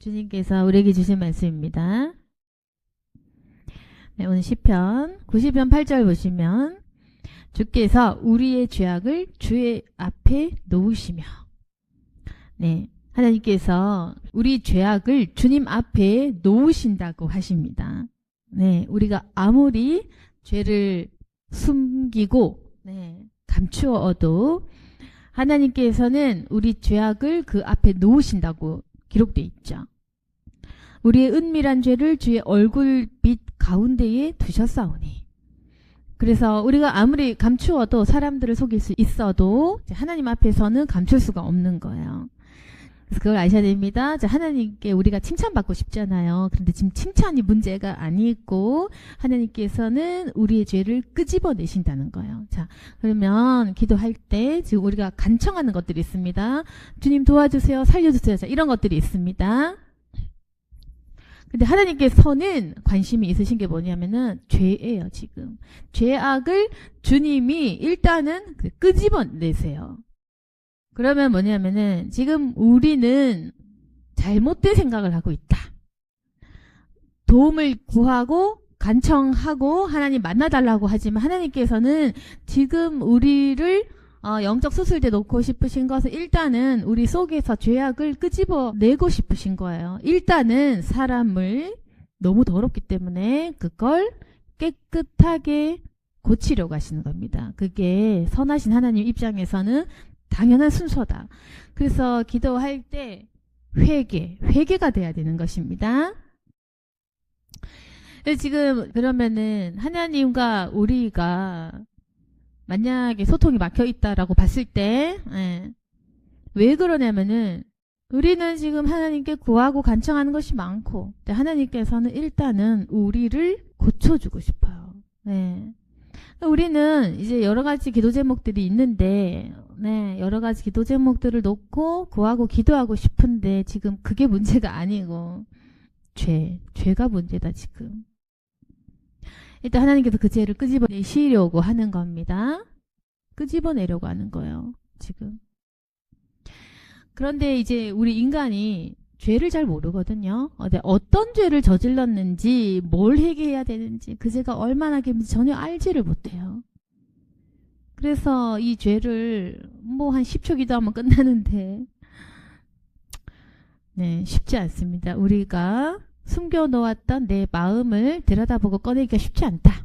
주님께서 우리에게 주신 말씀입니다. 네, 오늘 시편 90편 8절 보시면 주께서 우리의 죄악을 주의 앞에 놓으시며, 네, 하나님께서 우리 죄악을 주님 앞에 놓으신다고 하십니다. 네, 우리가 아무리 죄를 숨기고 감추어도 하나님께서는 우리 죄악을 그 앞에 놓으신다고 기록되어 있죠. 우리의 은밀한 죄를 주의 얼굴빛 가운데에 두셨사오니. 그래서 우리가 아무리 감추어도 사람들을 속일 수 있어도 하나님 앞에서는 감출 수가 없는 거예요. 그래서 그걸 아셔야 됩니다. 하나님께 우리가 칭찬받고 싶잖아요. 그런데 지금 칭찬이 문제가 아니고 하나님께서는 우리의 죄를 끄집어내신다는 거예요. 자, 그러면 기도할 때 지금 우리가 간청하는 것들이 있습니다. 주님 도와주세요, 살려주세요. 자, 이런 것들이 있습니다. 근데 하나님께서는 관심이 있으신 게 뭐냐면은 죄예요. 지금 죄악을 주님이 일단은 끄집어내세요. 그러면 뭐냐면은 지금 우리는 잘못된 생각을 하고 있다. 도움을 구하고 간청하고 하나님 만나달라고 하지만 하나님께서는 지금 우리를 영적 수술대 놓고 싶으신 것은 일단은 우리 속에서 죄악을 끄집어내고 싶으신 거예요. 일단은 사람을 너무 더럽기 때문에 그걸 깨끗하게 고치려고 하시는 겁니다. 그게 선하신 하나님 입장에서는 당연한 순서다. 그래서 기도할 때 회개가 돼야 되는 것입니다. 지금 그러면은 하나님과 우리가 만약에 소통이 막혀 있다라고 봤을 때, 왜 그러냐면은 우리는 지금 하나님께 구하고 간청하는 것이 많고, 하나님께서는 일단은 우리를 고쳐주고 싶어요. 우리는 이제 여러 가지 기도 제목들이 있는데, 여러 가지 기도 제목들을 놓고 구하고 기도하고 싶은데 지금 그게 문제가 아니고 죄가 문제다 지금. 일단 하나님께서 그 죄를 끄집어내시려고 하는 겁니다. 끄집어내려고 하는 거예요. 지금. 그런데 이제 우리 인간이 죄를 잘 모르거든요. 어떤 죄를 저질렀는지 뭘 회개해야 되는지 그 죄가 얼마나 깊은지 전혀 알지를 못해요. 그래서 이 죄를 뭐 한 10초 기도하면 끝나는데 쉽지 않습니다. 우리가 숨겨놓았던 내 마음을 들여다보고 꺼내기가 쉽지 않다.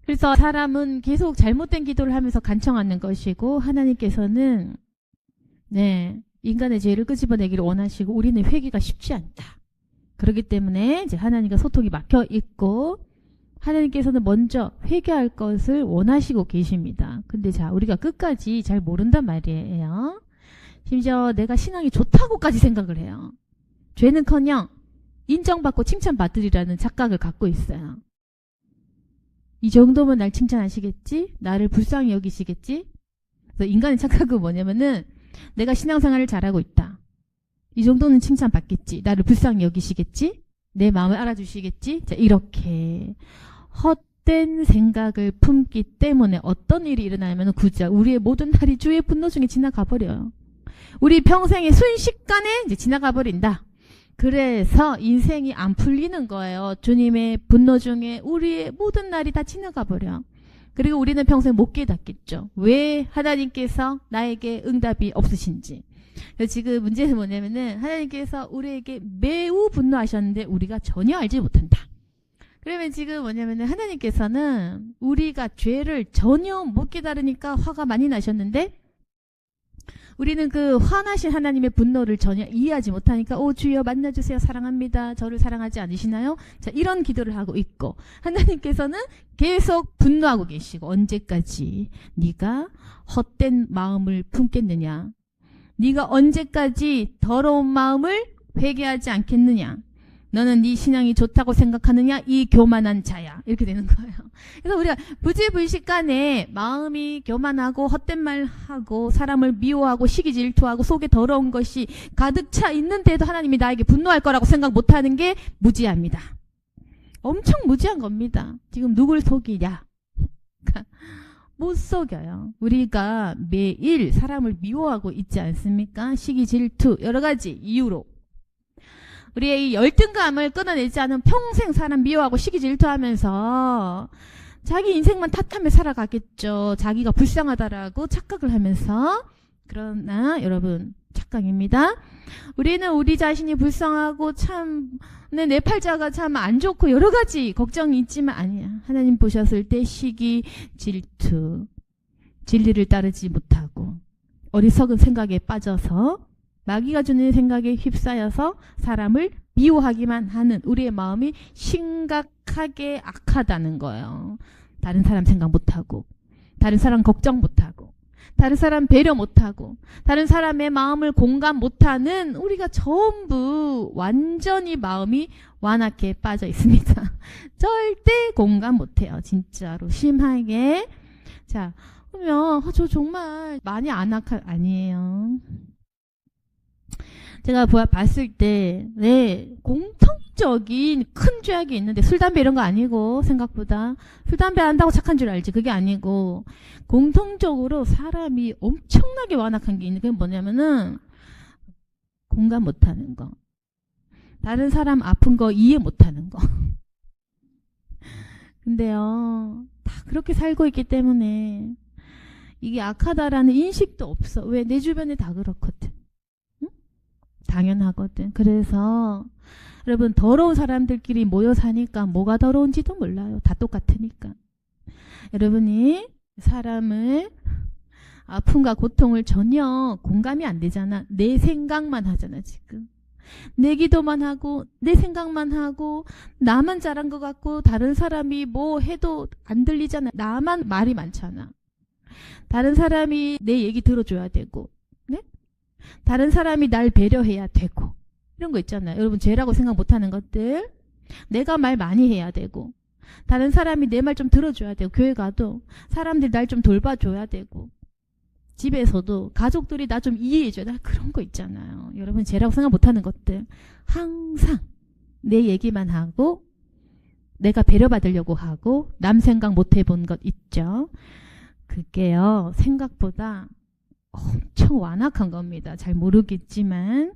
그래서 사람은 계속 잘못된 기도를 하면서 간청하는 것이고 하나님께서는 인간의 죄를 끄집어내기를 원하시고 우리는 회개가 쉽지 않다. 그렇기 때문에 이제 하나님과 소통이 막혀 있고 하나님께서는 먼저 회개할 것을 원하시고 계십니다. 근데 자, 우리가 끝까지 잘 모른단 말이에요. 심지어 내가 신앙이 좋다고까지 생각을 해요. 죄는커녕 인정받고 칭찬받으리라는 착각을 갖고 있어요. 이 정도면 날 칭찬하시겠지? 나를 불쌍히 여기시겠지? 그래서 인간의 착각은 뭐냐면은 내가 신앙생활을 잘하고 있다. 이 정도는 칭찬받겠지. 나를 불쌍히 여기시겠지? 내 마음을 알아주시겠지? 자, 이렇게 헛된 생각을 품기 때문에 어떤 일이 일어나면 구자 우리의 모든 날이 주의 분노 중에 지나가 버려요. 우리 평생의 순식간에 이제 지나가 버린다. 그래서 인생이 안 풀리는 거예요. 주님의 분노 중에 우리의 모든 날이 다 지나가 버려. 그리고 우리는 평생 못 깨닫겠죠. 왜 하나님께서 나에게 응답이 없으신지. 지금 문제는 뭐냐면은 하나님께서 우리에게 매우 분노하셨는데 우리가 전혀 알지 못한다. 그러면 지금 뭐냐면은 하나님께서는 우리가 죄를 전혀 못 깨달으니까 화가 많이 나셨는데 우리는 그 화나신 하나님의 분노를 전혀 이해하지 못하니까 오 주여 만나주세요 사랑합니다. 저를 사랑하지 않으시나요? 자, 이런 기도를 하고 있고 하나님께서는 계속 분노하고 계시고 언제까지 네가 헛된 마음을 품겠느냐? 네가 언제까지 더러운 마음을 회개하지 않겠느냐? 너는 네 신앙이 좋다고 생각하느냐? 이 교만한 자야. 이렇게 되는 거예요. 그래서 우리가 부지불식간에 마음이 교만하고 헛된 말하고 사람을 미워하고 시기 질투하고 속에 더러운 것이 가득 차 있는데도 하나님이 나에게 분노할 거라고 생각 못하는 게 무지합니다. 엄청 무지한 겁니다. 지금 누굴 속이냐? 못 속여요. 우리가 매일 사람을 미워하고 있지 않습니까? 시기 질투 여러 가지 이유로. 우리의 이 열등감을 끊어내지 않으면 평생 사람 미워하고 시기 질투하면서 자기 인생만 탓하며 살아가겠죠. 자기가 불쌍하다라고 착각을 하면서. 그러나 여러분 착각입니다. 우리는 우리 자신이 불쌍하고 참 내 팔자가 참 안 좋고 여러 가지 걱정이 있지만 아니야. 하나님 보셨을 때 시기, 질투, 진리를 따르지 못하고 어리석은 생각에 빠져서 마귀가 주는 생각에 휩싸여서 사람을 미워하기만 하는 우리의 마음이 심각하게 악하다는 거예요. 다른 사람 생각 못하고, 다른 사람 걱정 못하고, 다른 사람 배려 못하고, 다른 사람의 마음을 공감 못하는 우리가 전부 완전히 마음이 완악해 빠져 있습니다. 절대 공감 못해요. 진짜로 심하게. 자, 그러면 저 정말 많이 아니에요. 제가 봤을 때 공통적인 큰 죄악이 있는데 술, 담배 이런 거 아니고 생각보다 술, 담배 한다고 착한 줄 알지. 그게 아니고 공통적으로 사람이 엄청나게 완악한 게 있는 게 뭐냐면은 공감 못하는 거. 다른 사람 아픈 거 이해 못하는 거. 근데요. 다 그렇게 살고 있기 때문에 이게 악하다라는 인식도 없어. 왜? 내 주변에 다 그렇거든. 당연하거든. 그래서 여러분 더러운 사람들끼리 모여 사니까 뭐가 더러운지도 몰라요. 다 똑같으니까. 여러분이 사람을 아픔과 고통을 전혀 공감이 안 되잖아. 내 생각만 하잖아 지금. 내 기도만 하고 내 생각만 하고 나만 잘한 것 같고 다른 사람이 뭐 해도 안 들리잖아. 나만 말이 많잖아. 다른 사람이 내 얘기 들어줘야 되고 다른 사람이 날 배려해야 되고 이런 거 있잖아요. 여러분 죄라고 생각 못하는 것들. 내가 말 많이 해야 되고 다른 사람이 내 말 좀 들어줘야 되고 교회 가도 사람들이 날 좀 돌봐줘야 되고 집에서도 가족들이 나 좀 이해해줘야 돼. 그런 거 있잖아요. 여러분 죄라고 생각 못하는 것들. 항상 내 얘기만 하고 내가 배려받으려고 하고 남 생각 못 해본 것 있죠. 그게요. 생각보다 엄청 완악한 겁니다. 잘 모르겠지만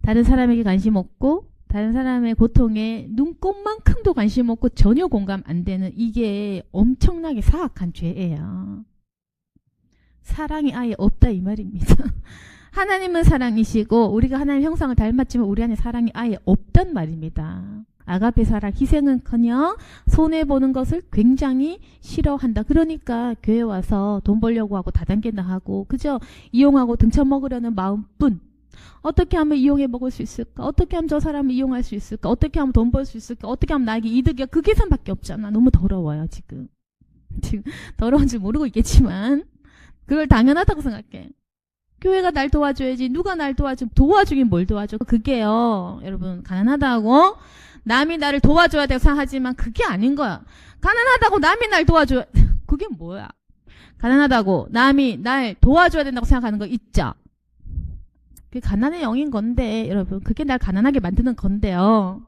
다른 사람에게 관심 없고 다른 사람의 고통에 눈꼽만큼도 관심 없고 전혀 공감 안 되는 이게 엄청나게 사악한 죄예요. 사랑이 아예 없다 이 말입니다. 하나님은 사랑이시고 우리가 하나님 형상을 닮았지만 우리 안에 사랑이 아예 없단 말입니다. 아가페 사랑 희생은커녕 손해보는 것을 굉장히 싫어한다. 그러니까 교회 와서 돈 벌려고 하고 다단계나 하고 그저 이용하고 등쳐 먹으려는 마음뿐. 어떻게 하면 이용해 먹을 수 있을까? 어떻게 하면 저 사람을 이용할 수 있을까? 어떻게 하면 돈 벌 수 있을까? 어떻게 하면 나에게 이득이야? 그 계산밖에 없잖아. 너무 더러워요 지금 더러운지 모르고 있겠지만 그걸 당연하다고 생각해. 교회가 날 도와줘야지. 누가 날 도와주긴 뭘 도와줘. 그게요 여러분 가난하다고 남이 나를 도와줘야 되고 생각하지만 그게 아닌 거야. 가난하다고 남이 날 도와줘야 그게 뭐야. 가난하다고 남이 날 도와줘야 된다고 생각하는 거 있죠. 그게 가난의 영인 건데 여러분 그게 날 가난하게 만드는 건데요.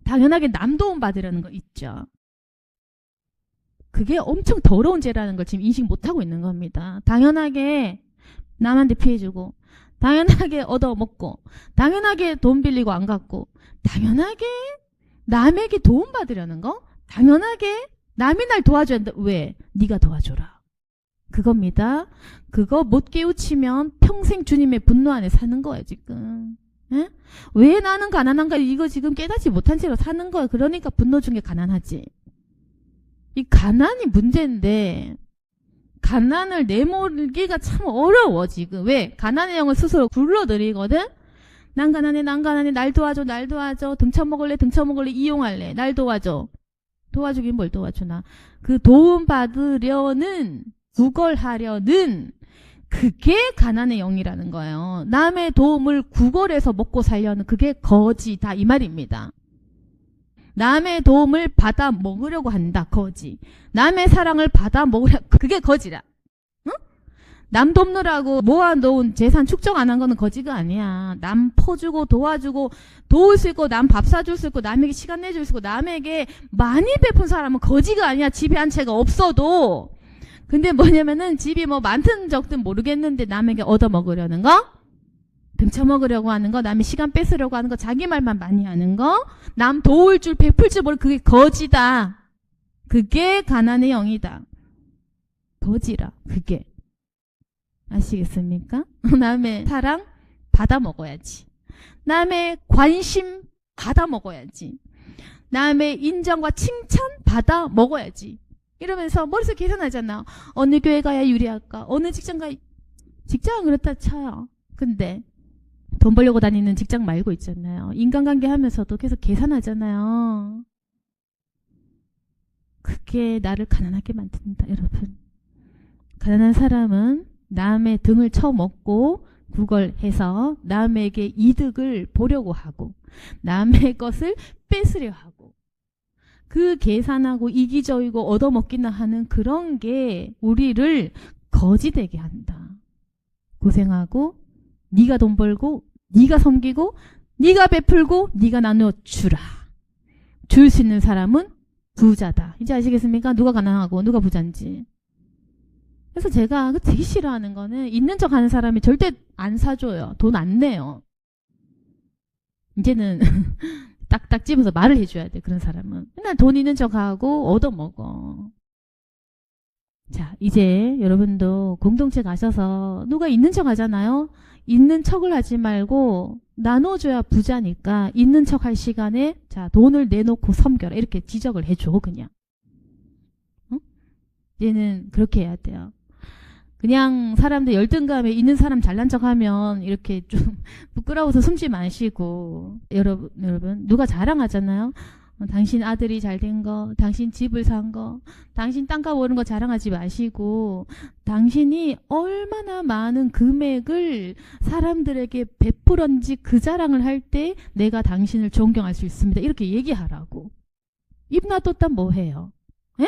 당연하게 남 도움 받으려는 거 있죠. 그게 엄청 더러운 죄라는 걸 지금 인식 못하고 있는 겁니다. 당연하게 남한테 피해주고 당연하게 얻어먹고 당연하게 돈 빌리고 안 갚고 당연하게 남에게 도움받으려는 거 당연하게 남이 날 도와줘야 한다. 왜? 네가 도와줘라. 그겁니다. 그거 못 깨우치면 평생 주님의 분노 안에 사는 거예요 지금. 에? 왜 나는 가난한가 이거 지금 깨닫지 못한 채로 사는 거예요. 그러니까 분노 중에 가난하지. 이 가난이 문제인데 가난을 내몰기가 참 어려워 지금. 왜? 가난의 영을 스스로 불러들이거든. 난 가난해 날 도와줘 등쳐먹을래 이용할래 날 도와줘. 도와주긴 뭘 도와주나. 그 도움 받으려는 구걸하려는 그게 가난의 영이라는 거예요. 남의 도움을 구걸해서 먹고 살려는 그게 거지다 이 말입니다. 남의 도움을 받아 먹으려고 한다. 거지. 남의 사랑을 받아 먹으려 그게 거지라. 응? 남 돕느라고 모아놓은 재산 축적 안 한 거는 거지가 아니야. 남 퍼주고 도와주고 도울 수 있고 남 밥 사줄 수 있고 남에게 시간 내줄 수 있고 남에게 많이 베푼 사람은 거지가 아니야. 집에 한 채가 없어도. 근데 뭐냐면은 집이 뭐 많든 적든 모르겠는데 남에게 얻어먹으려는 거? 등쳐먹으려고 하는 거, 남의 시간 뺏으려고 하는 거, 자기 말만 많이 하는 거, 남 도울 줄 베풀 줄 모르는 그게 거지다. 그게 가난의 영이다. 거지라 그게. 아시겠습니까? 남의 사랑 받아 먹어야지. 남의 관심 받아 먹어야지. 남의 인정과 칭찬 받아 먹어야지. 이러면서 머릿속에 계산하잖아. 어느 교회 가야 유리할까? 어느 직장 가야. 직장은 그렇다 쳐요. 근데 돈 벌려고 다니는 직장 말고 있잖아요. 인간관계 하면서도 계속 계산하잖아요. 그게 나를 가난하게 만든다, 여러분. 가난한 사람은 남의 등을 쳐먹고 구걸해서 남에게 이득을 보려고 하고 남의 것을 뺏으려 하고 그 계산하고 이기적이고 얻어먹기나 하는 그런 게 우리를 거지되게 한다. 고생하고 네가 돈 벌고 네가 섬기고 네가 베풀고 네가 나눠주라. 줄 수 있는 사람은 부자다. 이제 아시겠습니까? 누가 가난하고 누가 부자인지. 그래서 제가 되게 싫어하는 거는 있는 척 하는 사람이 절대 안 사줘요. 돈 안 내요. 이제는 딱딱 집어서 말을 해줘야 돼. 그런 사람은. 맨날 돈 있는 척하고 얻어먹어. 자, 이제 여러분도 공동체 가셔서 누가 있는 척 하잖아요. 있는 척을 하지 말고 나눠줘야 부자니까 있는 척 할 시간에 자 돈을 내놓고 섬겨라. 이렇게 지적을 해줘. 그냥. 응? 얘는 그렇게 해야 돼요. 그냥 사람들 열등감에 있는 사람 잘난 척하면 이렇게 좀 부끄러워서 숨지 마시고 여러분 누가 자랑하잖아요. 당신 아들이 잘된 거, 당신 집을 산 거, 당신 땅값 오른 거 자랑하지 마시고 당신이 얼마나 많은 금액을 사람들에게 베풀었는지 그 자랑을 할 때 내가 당신을 존경할 수 있습니다. 이렇게 얘기하라고. 입 놔뒀다 뭐 해요? 에?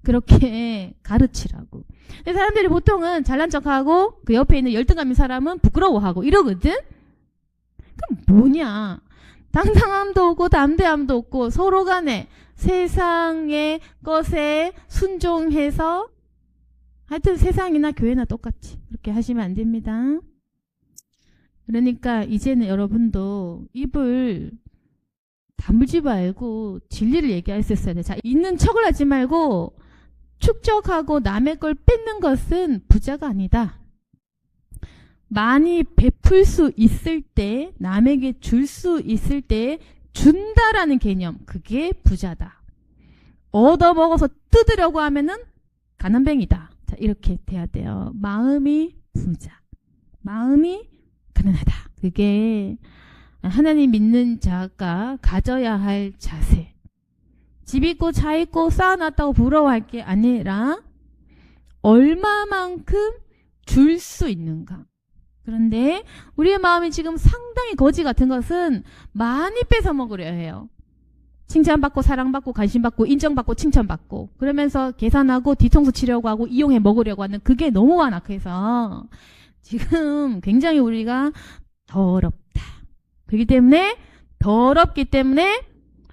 그렇게 가르치라고. 근데 사람들이 보통은 잘난 척하고 그 옆에 있는 열등감 있는 사람은 부끄러워하고 이러거든? 그럼 뭐냐? 당당함도 없고 담대함도 없고 서로 간에 세상의 것에 순종해서 하여튼 세상이나 교회나 똑같이 그렇게 하시면 안 됩니다. 그러니까 이제는 여러분도 입을 다물지 말고 진리를 얘기할 수 있어야 돼. 자, 있는 척을 하지 말고 축적하고 남의 걸 뺏는 것은 부자가 아니다. 많이 베풀 수 있을 때, 남에게 줄 수 있을 때 준다라는 개념, 그게 부자다. 얻어먹어서 뜯으려고 하면은 가난뱅이다. 자, 이렇게 돼야 돼요. 마음이 부자, 마음이 가난하다. 그게 하나님 믿는 자가 가져야 할 자세. 집 있고 차 있고 쌓아놨다고 부러워할 게 아니라 얼마만큼 줄 수 있는가. 그런데 우리의 마음이 지금 상당히 거지 같은 것은 많이 뺏어 먹으려 해요. 칭찬받고 사랑받고 관심받고 인정받고 칭찬받고 그러면서 계산하고 뒤통수 치려고 하고 이용해 먹으려고 하는 그게 너무 완악해서 지금 굉장히 우리가 더럽다. 그렇기 때문에 더럽기 때문에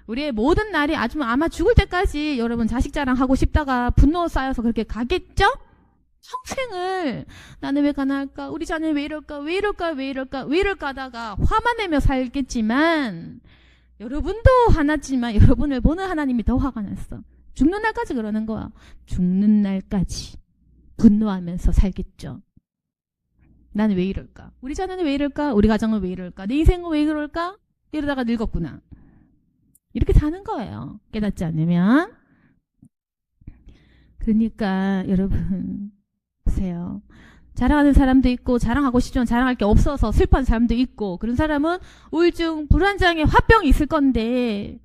우리의 모든 날이 아마 죽을 때까지 여러분 자식 자랑하고 싶다가 분노 쌓여서 그렇게 가겠죠? 평생을 나는 왜 가난할까? 우리 자녀는 왜 이럴까? 왜 이럴까? 왜 이럴까? 왜 이럴까? 하다가 화만 내며 살겠지만 여러분도 화났지만 여러분을 보는 하나님이 더 화가 났어. 죽는 날까지 그러는 거야. 죽는 날까지 분노하면서 살겠죠. 나는 왜 이럴까? 우리 자녀는 왜 이럴까? 우리 가정은 왜 이럴까? 내 인생은 왜 이럴까? 이러다가 늙었구나. 이렇게 사는 거예요. 깨닫지 않으면. 그러니까 여러분 보세요. 자랑하는 사람도 있고 자랑하고 싶지만 자랑할 게 없어서 슬퍼하는 사람도 있고 그런 사람은 우울증, 불안장애, 화병이 있을 건데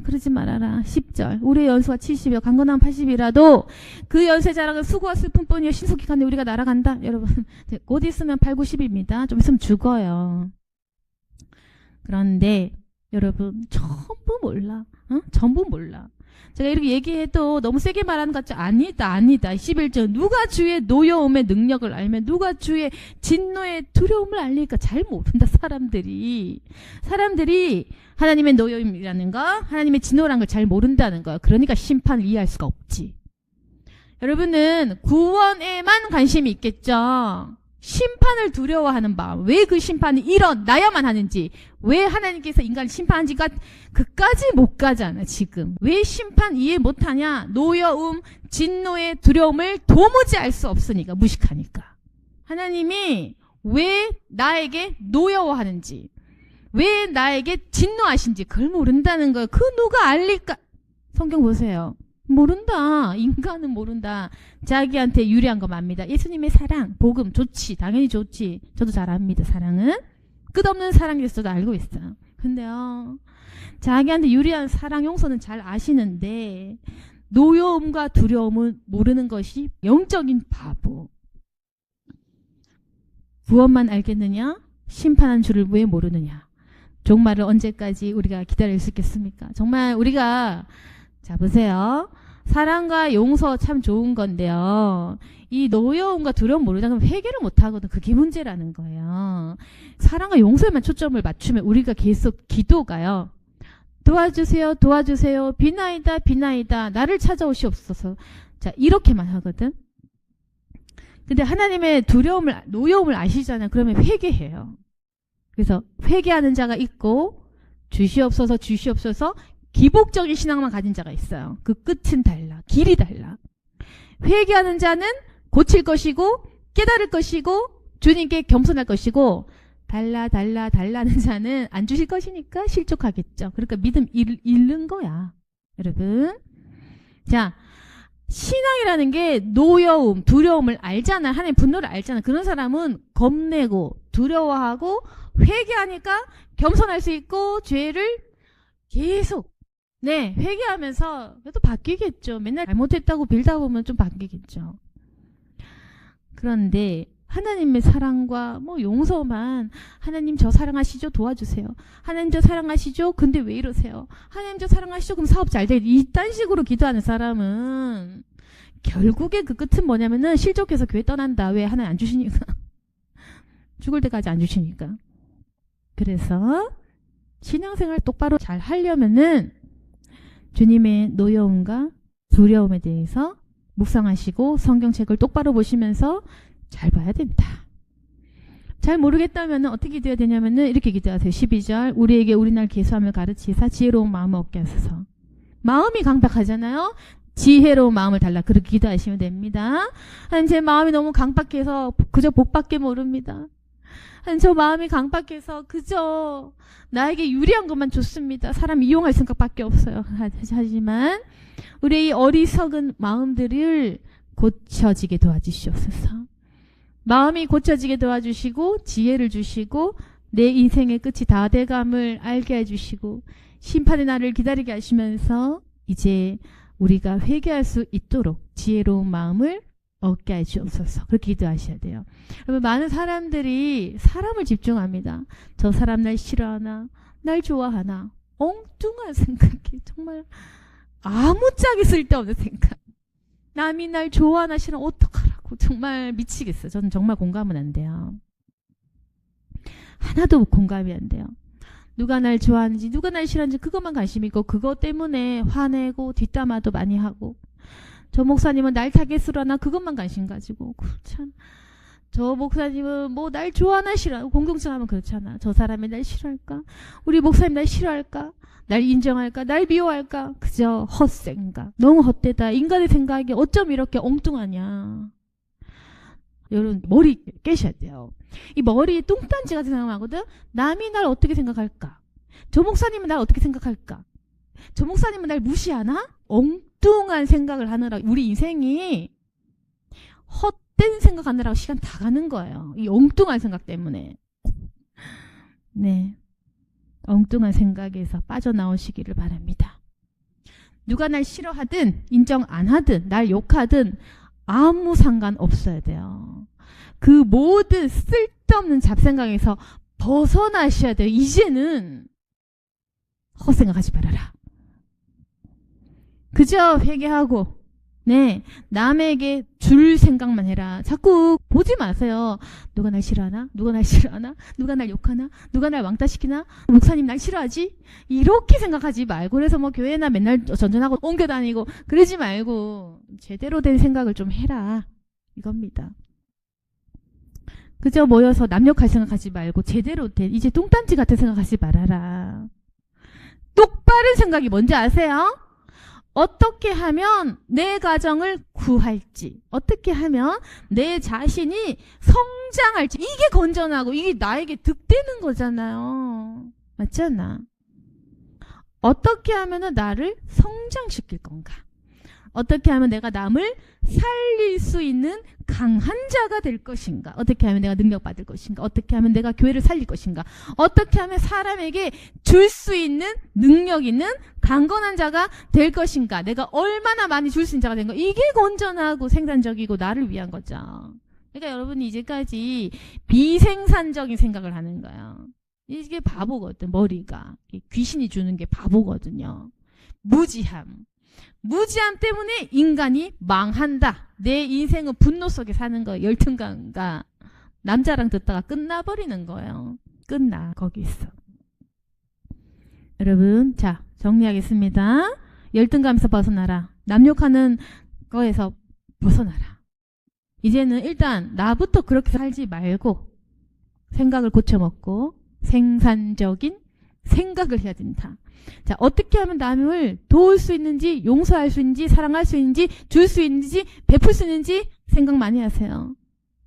그러지 말아라. 10절. 우리의 연수가 70이요. 강건한 80이라도 그 연세 자랑은 수고와 슬픔뿐이요. 신속히 가는데 우리가 날아간다. 여러분 곧 있으면 8, 90입니다. 좀 있으면 죽어요. 그런데 여러분 전부 몰라. 응? 전부 몰라. 제가 이렇게 얘기해도 너무 세게 말하는 것 같죠? 아니다. 11절. 누가 주의 노여움의 능력을 알면 누가 주의 진노의 두려움을 알릴까? 잘 모른다. 사람들이 하나님의 노여움이라는 거, 하나님의 진노라는 걸 잘 모른다는 거예요. 그러니까 심판을 이해할 수가 없지. 여러분은 구원에만 관심이 있겠죠? 심판을 두려워하는 마음. 왜 그 심판이 일어나야만 하는지, 왜 하나님께서 인간을 심판한지가 그까지 못 가잖아 지금. 왜 심판 이해 못하냐? 노여움, 진노의 두려움을 도무지 알 수 없으니까, 무식하니까. 하나님이 왜 나에게 노여워하는지, 왜 나에게 진노하신지 그걸 모른다는 거예요. 그 누가 알릴까? 성경 보세요. 모른다. 인간은 모른다. 자기한테 유리한 거 맙니다. 예수님의 사랑, 복음 좋지. 당연히 좋지. 저도 잘 압니다. 사랑은 끝없는 사랑에서 저도 알고 있어요. 근데요, 자기한테 유리한 사랑 용서는 잘 아시는데 노여움과 두려움은 모르는 것이 영적인 바보. 구원만 알겠느냐? 심판한 줄을 왜 모르느냐? 종말을 언제까지 우리가 기다릴 수 있겠습니까? 정말 우리가, 자 보세요. 사랑과 용서 참 좋은 건데요. 이 노여움과 두려움 모르다 그러면 회개를 못하거든. 그게 문제라는 거예요. 사랑과 용서에만 초점을 맞추면 우리가 계속 기도가요. 도와주세요, 도와주세요. 비나이다, 비나이다. 나를 찾아오시옵소서. 자, 이렇게만 하거든. 근데 하나님의 두려움을, 노여움을 아시잖아요. 그러면 회개해요. 그래서 회개하는 자가 있고, 주시옵소서, 주시옵소서, 기복적인 신앙만 가진 자가 있어요. 그 끝은 달라. 길이 달라. 회개하는 자는 고칠 것이고, 깨달을 것이고, 주님께 겸손할 것이고, 달라는 자는 안 주실 것이니까 실족하겠죠. 그러니까 믿음 잃는 거야. 여러분. 자, 신앙이라는 게 노여움, 두려움을 알잖아. 하나님 분노를 알잖아. 그런 사람은 겁내고 두려워하고 회개하니까 겸손할 수 있고 죄를 계속 회개하면서 또 바뀌겠죠. 맨날 잘못했다고 빌다 보면 좀 바뀌겠죠. 그런데 하나님의 사랑과 용서만, 하나님 저 사랑하시죠? 도와주세요. 하나님 저 사랑하시죠? 근데 왜 이러세요? 하나님 저 사랑하시죠? 그럼 사업 잘 돼. 이딴 식으로 기도하는 사람은 결국에 그 끝은 뭐냐면은 실족해서 교회 떠난다. 왜? 하나님 안 주시니까. 죽을 때까지 안 주시니까. 그래서 신앙생활 똑바로 잘 하려면은 주님의 노여움과 두려움에 대해서 묵상하시고 성경책을 똑바로 보시면서 잘 봐야 된다. 잘 모르겠다면 어떻게 기도해야 되냐면은 이렇게 기도하세요. 12절 우리에게 우리날 계수함을 가르치사 지혜로운 마음을 얻게 하소서. 마음이 강박하잖아요. 지혜로운 마음을 달라. 그렇게 기도하시면 됩니다. 하나님 제 마음이 너무 강박해서 그저 복밖에 모릅니다. 하나님 저 마음이 강박해서 그저 나에게 유리한 것만 좋습니다. 사람 이용할 생각밖에 없어요. 하지만 우리의 이 어리석은 마음들을 고쳐지게 도와주시옵소서. 마음이 고쳐지게 도와주시고 지혜를 주시고 내 인생의 끝이 다 돼감을 알게 해주시고 심판의 날을 기다리게 하시면서 이제 우리가 회개할 수 있도록 지혜로운 마음을 얻게 해주옵소서. 그렇게 기도하셔야 돼요. 여러분 많은 사람들이 사람을 집중합니다. 저 사람 날 싫어하나? 날 좋아하나? 엉뚱한 생각이 정말 아무짝에 쓸데없는 생각. 남이 날 좋아하나 싫어하나 어떡하라고. 정말 미치겠어요. 저는 정말 공감은 안 돼요. 하나도 공감이 안 돼요. 누가 날 좋아하는지 누가 날 싫어하는지 그것만 관심 있고 그것 때문에 화내고 뒷담화도 많이 하고 저 목사님은 날 타겟으로 하나 그것만 관심 가지고 참 저 목사님은 뭐 날 좋아하나 싫어하나 공동체 하면 그렇잖아. 저 사람이 날 싫어할까? 우리 목사님 날 싫어할까? 날 인정할까? 날 미워할까? 그저 헛생각. 너무 헛되다. 인간의 생각이 어쩜 이렇게 엉뚱하냐. 여러분 머리 깨셔야 돼요. 이 머리 뚱딴지 같은 생각하거든. 남이 날 어떻게 생각할까? 저 목사님은 날 어떻게 생각할까? 저 목사님은 날 무시하나? 엉뚱한 생각을 하느라 우리 인생이 헛된 생각하느라고 시간 다 가는 거예요. 이 엉뚱한 생각 때문에. 네, 엉뚱한 생각에서 빠져나오시기를 바랍니다. 누가 날 싫어하든 인정 안 하든 날 욕하든 아무 상관 없어야 돼요. 그 모든 쓸데없는 잡생각에서 벗어나셔야 돼요. 이제는 헛생각하지 말아라. 그저 회개하고 남에게 줄 생각만 해라. 자꾸 보지 마세요. 누가 날 싫어하나? 누가 날 싫어하나? 누가 날 욕하나? 누가 날 왕따시키나? 목사님 날 싫어하지? 이렇게 생각하지 말고 그래서 교회나 맨날 전전하고 옮겨 다니고 그러지 말고 제대로 된 생각을 좀 해라. 이겁니다. 그저 모여서 남욕할 생각하지 말고 제대로 된 이제 뚱딴지 같은 생각하지 말아라. 똑바른 생각이 뭔지 아세요? 어떻게 하면 내 가정을 구할지, 어떻게 하면 내 자신이 성장할지, 이게 건전하고 이게 나에게 득되는 거잖아요. 맞지 않나? 어떻게 하면 나를 성장시킬 건가? 어떻게 하면 내가 남을 살릴 수 있는 강한 자가 될 것인가? 어떻게 하면 내가 능력받을 것인가? 어떻게 하면 내가 교회를 살릴 것인가? 어떻게 하면 사람에게 줄 수 있는 능력 있는 강건한 자가 될 것인가? 내가 얼마나 많이 줄 수 있는 자가 된 거? 이게 건전하고 생산적이고 나를 위한 거죠. 그러니까 여러분이 이제까지 비생산적인 생각을 하는 거예요. 이게 바보거든. 머리가 귀신이 주는 게 바보거든요. 무지함 때문에 인간이 망한다. 내 인생은 분노 속에 사는 거예요. 열등감과 남자랑 듣다가 끝나버리는 거예요. 끝나 거기 있어. 여러분, 자 정리하겠습니다. 열등감에서 벗어나라. 남욕하는 거에서 벗어나라. 이제는 일단 나부터 그렇게 살지 말고 생각을 고쳐먹고 생산적인 생각을 해야 된다. 자, 어떻게 하면 남을 도울 수 있는지, 용서할 수 있는지, 사랑할 수 있는지, 줄 수 있는지, 베풀 수 있는지 생각 많이 하세요.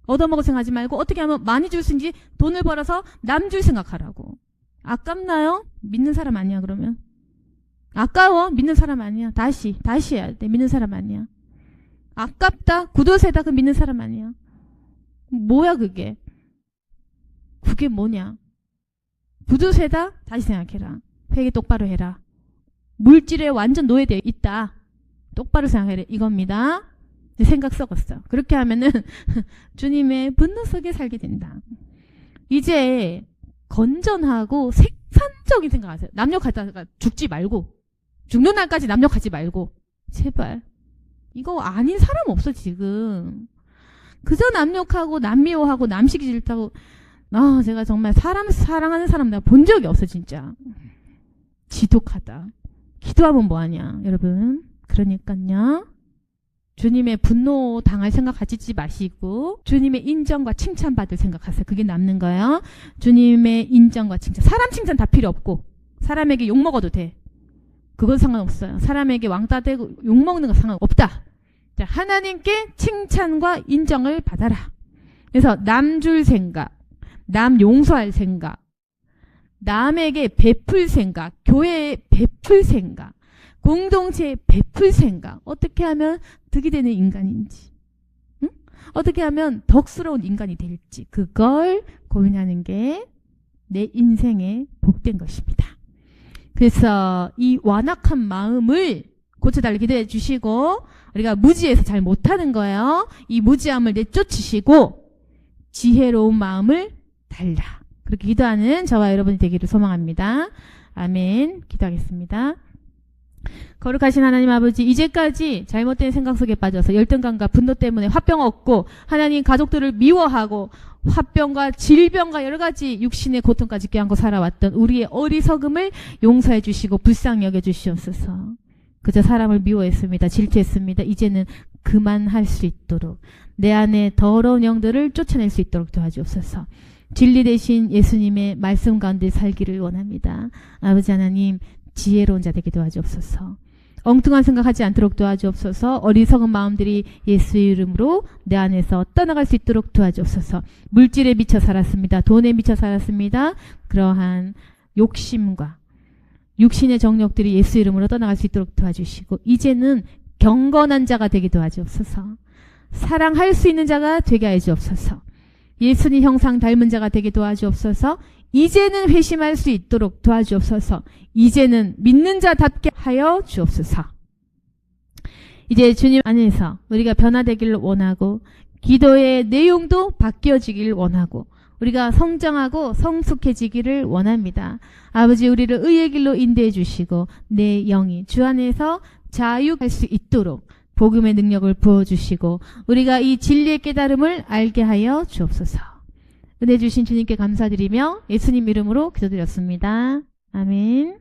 얻어먹을 생각하지 말고 어떻게 하면 많이 줄 수 있는지 돈을 벌어서 남 줄 생각하라고. 아깝나요? 믿는 사람 아니야 그러면. 아까워? 믿는 사람 아니야. 다시 해야 돼. 믿는 사람 아니야. 아깝다? 구도세다? 그 믿는 사람 아니야. 뭐야 그게? 그게 뭐냐? 부두세다? 다시 생각해라. 회개 똑바로 해라. 물질에 완전 노예되어 있다. 똑바로 생각해라. 이겁니다. 생각 썩었어. 그렇게 하면은 주님의 분노 속에 살게 된다. 이제 건전하고 생산적인 생각하세요. 남욕하다가 죽지 말고, 죽는 날까지 남욕하지 말고, 제발. 이거 아닌 사람 없어 지금. 그저 남욕하고 남미워하고 남시기 싫다고. 제가 정말 사랑하는 사람 내가 본 적이 없어 진짜. 지독하다. 기도하면 뭐하냐 여러분. 그러니까요, 주님의 분노 당할 생각 가지지 마시고 주님의 인정과 칭찬받을 생각하세요. 그게 남는 거예요. 주님의 인정과 칭찬. 사람 칭찬 다 필요 없고, 사람에게 욕먹어도 돼. 그건 상관없어요. 사람에게 왕따 대고 욕먹는 거 상관없다. 자, 하나님께 칭찬과 인정을 받아라. 그래서 남 줄 생각, 남 용서할 생각, 남에게 베풀 생각, 교회에 베풀 생각, 공동체에 베풀 생각. 어떻게 하면 득이 되는 인간인지, 응? 어떻게 하면 덕스러운 인간이 될지, 그걸 고민하는 게 내 인생의 복된 것입니다. 그래서 이 완악한 마음을 고쳐달라 기도해 주시고, 우리가 무지해서 잘 못하는 거예요. 이 무지함을 내쫓으시고 지혜로운 마음을 달라. 그렇게 기도하는 저와 여러분이 되기를 소망합니다. 아멘. 기도하겠습니다. 거룩하신 하나님 아버지, 이제까지 잘못된 생각 속에 빠져서 열등감과 분노 때문에 화병 얻고 하나님 가족들을 미워하고 화병과 질병과 여러 가지 육신의 고통까지 껴안고 살아왔던 우리의 어리석음을 용서해 주시고 불쌍히 여겨 주시옵소서. 그저 사람을 미워했습니다. 질투했습니다. 이제는 그만할 수 있도록 내 안에 더러운 영들을 쫓아낼 수 있도록 도와주옵소서. 진리 대신 예수님의 말씀 가운데 살기를 원합니다. 아버지 하나님, 지혜로운 자 되게 도와주옵소서. 엉뚱한 생각하지 않도록 도와주옵소서. 어리석은 마음들이 예수의 이름으로 내 안에서 떠나갈 수 있도록 도와주옵소서. 물질에 미쳐 살았습니다. 돈에 미쳐 살았습니다. 그러한 욕심과 육신의 정욕들이 예수 이름으로 떠나갈 수 있도록 도와주시고, 이제는 경건한 자가 되게 도와주옵소서. 사랑할 수 있는 자가 되게 하여 주옵소서. 예수님 형상 닮은 자가 되게 도와주옵소서. 이제는 회심할 수 있도록 도와주옵소서. 이제는 믿는 자답게 하여 주옵소서. 이제 주님 안에서 우리가 변화되기를 원하고, 기도의 내용도 바뀌어지기를 원하고, 우리가 성장하고 성숙해지기를 원합니다. 아버지, 우리를 의의 길로 인도해 주시고 내 영이 주 안에서 자유할 수 있도록 복음의 능력을 부어주시고 우리가 이 진리의 깨달음을 알게 하여 주옵소서. 은혜 주신 주님께 감사드리며 예수님 이름으로 기도드렸습니다. 아멘.